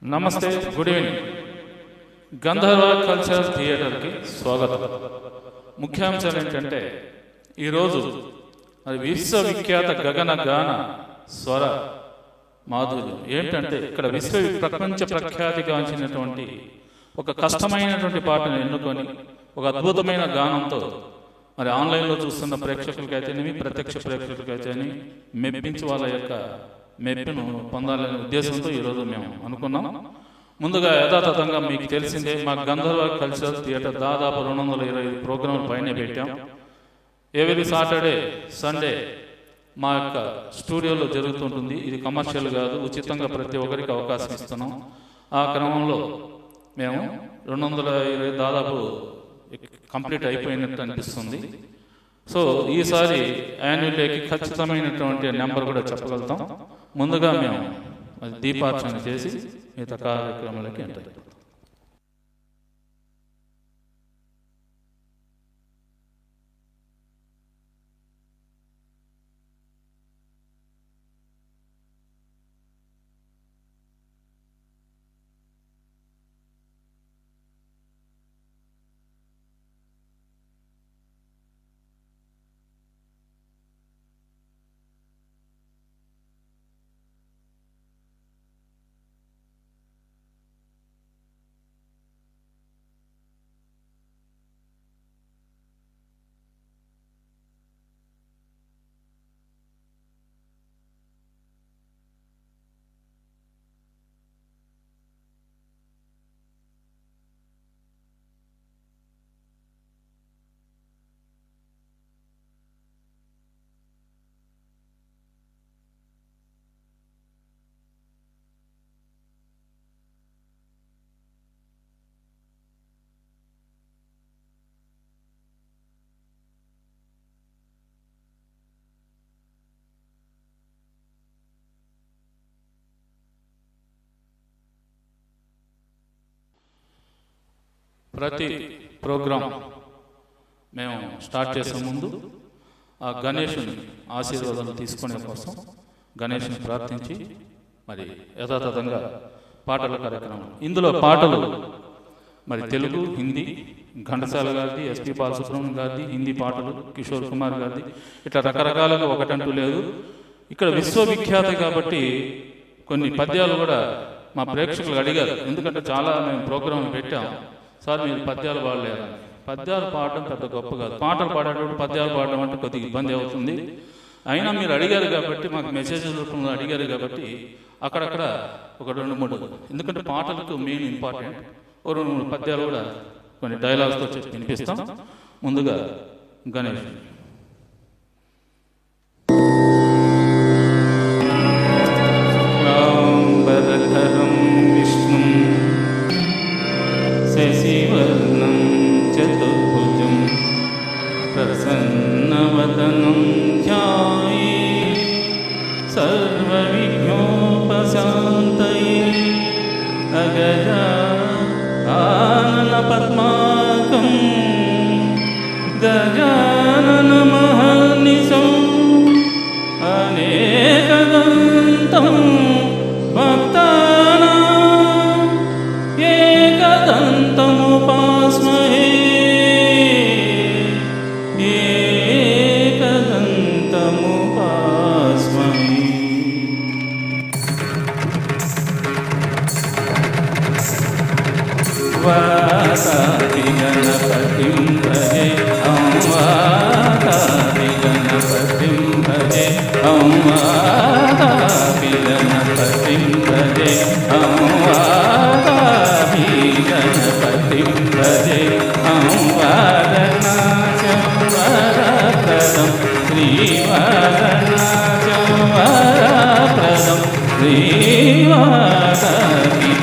నమస్తే, good evening. గంధర్వ cultural థియేటర్కి స్వాగతం. ముఖ్యాంశాలు ఏంటంటే ఈరోజు అది విశ్వవిఖ్యాత గగన గాన స్వర మాధుర్యం ఏంటంటే ఇక్కడ ప్రపంచ ప్రఖ్యాతిగాంచినటువంటి ఒక కష్టమైనటువంటి పాటను ఎన్నుకొని ఒక అద్భుతమైన గానంతో మరి ఆన్లైన్లో చూస్తున్న ప్రేక్షకులకైతేనేమి ప్రత్యక్ష ప్రేక్షకులకైతేనేమి మెప్పించి వాళ్ళ యొక్క మెప్పును పొందాలనే ఉద్దేశంతో ఈరోజు మేము అనుకున్నాం. ముందుగా యథాతథంగా మీకు తెలిసిందే, మా గంధర్వ కల్చరల్ థియేటర్ దాదాపు 225 ప్రోగ్రాంలు పైన పెట్టాం. ఎవ్రీ సాటర్డే సండే మా యొక్క స్టూడియోలో జరుగుతుంటుంది. ఇది కమర్షియల్ కాదు, ఉచితంగా ప్రతి ఒక్కరికి అవకాశం ఇస్తున్నాం. ఆ క్రమంలో మేము 220 దాదాపు కంప్లీట్ అయిపోయినట్టు అనిపిస్తుంది. సో ఈసారి యాన్యువల్ డేకి ఖచ్చితమైనటువంటి నెంబర్ కూడా చెప్పగలుగుతాం. ముందుగా మేము దీపార్చన చేసి మిగతా కార్యక్రమాలకి ఎంటర్ అయిపోతాం. ప్రతి ప్రోగ్రాం మేము స్టార్ట్ చేసే ముందు ఆ గణేషుని ఆశీర్వాదాలు తీసుకునే కోసం గణేషుని ప్రార్థించి మరి యథాతథంగా పాటల కార్యక్రమం. ఇందులో పాటలు మరి తెలుగు, హిందీ, ఘంటసాల గారిది, ఎస్పి బాలసుబ్రహ్మణ్యం గారిది, హిందీ పాటలు కిషోర్ కుమార్ గారిది, ఇట్లా రకరకాలుగా ఒకటంటూ లేదు. ఇక్కడ విశ్వవిఖ్యాత కాబట్టి కొన్ని పద్యాలు కూడా మా ప్రేక్షకులు అడిగారు. ఎందుకంటే చాలా మేము ప్రోగ్రాం పెట్టాం, సార్ మీరు పద్యాలు పాడలేరు. పద్యాలు పాడడం పెద్ద గొప్ప కాదు, పాటలు పాడేటప్పుడు పద్యాలు పాడడం అంటే కొద్దిగా ఇబ్బంది అవుతుంది. అయినా మీరు అడిగారు కాబట్టి, మాకు మెసేజ్ల రూపంలో అడిగారు కాబట్టి అక్కడక్కడ ఒక 2-3, ఎందుకంటే పాటలకు మెయిన్ ఇంపార్టెంట్, ఒక 2-3 పద్యాలు కూడా కొన్ని డైలాగ్స్తో చెప్పి వినిపిస్తాం. ముందుగా గణేష్. శశివర్ణం చతుర్భుజం ప్రసన్నవదనం ధ్యాయే సర్వవిఘ్నోపశాంతయే అగజానన పద్మాకం గజానన మహర్నిశం అనేకదంతం ఏకదంతముపాస్మహే ఏకదంతముపాస్మహే. వాతాపి గణపతిం భజే వాతాపి గణపతిం భజే వాతాపి గణపతిం భజే వాతాపి గణపతిం భజే వారణాచం వరప్రదం శ్రీవారణాచం వరప్రదం శ్రీవాతాపి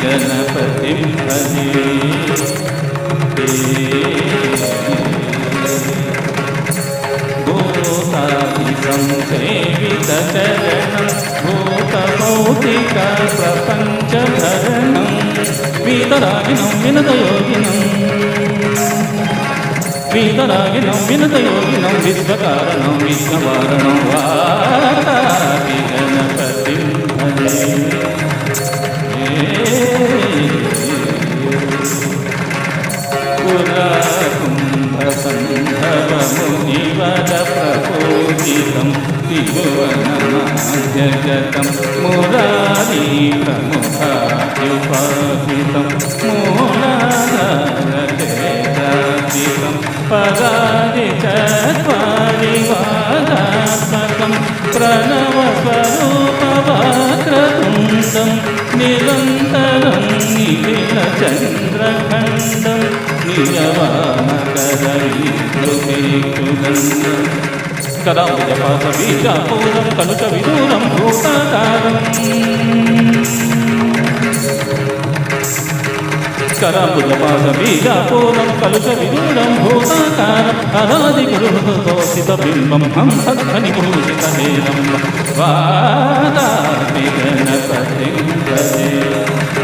గణపతిం భజే. భూతాదికం సేవితచరణం భూతభౌతిక ప్రపంచధరణం వీతరాగినం వినతయోగినం వీతరాగినం వినతయోగినం విశ్వకారణం విఘ్నవారణం వాతాపి గణపతిం భజే. తిలకం మురారీ ప్రముఖాద్యుపాసితం మూలాధారచేతాతీతం పదాది చత్వారివాదాత్మకం ప్రణవస్వరూపవాక్రతుండం నిరంతరం నిఖిల చంద్రఖండం నియమానకరీకృతేక్షుదండం కరాంబుజపాస బీజాపూరం కలుష విదూరం భూతాకారం కరాంబుజపాస బీజాపూరం కలుష విదూరం భూతాకారం అనాది గురుతోసిత బింబం హంసధ్వనిభూషిత హేరం వాదాపి గణపతిం భజే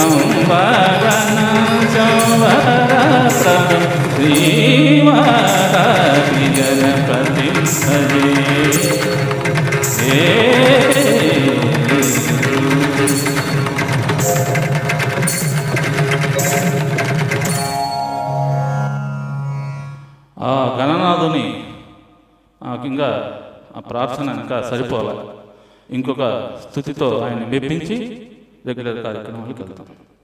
అంబరనాశంవరప్రదం శ్రీవాదాపి గణపతిం భజే ఆ గణనాథుని ఇంకా ఆ ప్రార్థన ఇంకా సరిపోవాలి. ఇంకొక స్థుతితో ఆయన మెప్పించి రెగ్యులర్ కార్యక్రమాలకు వెళ్తాం.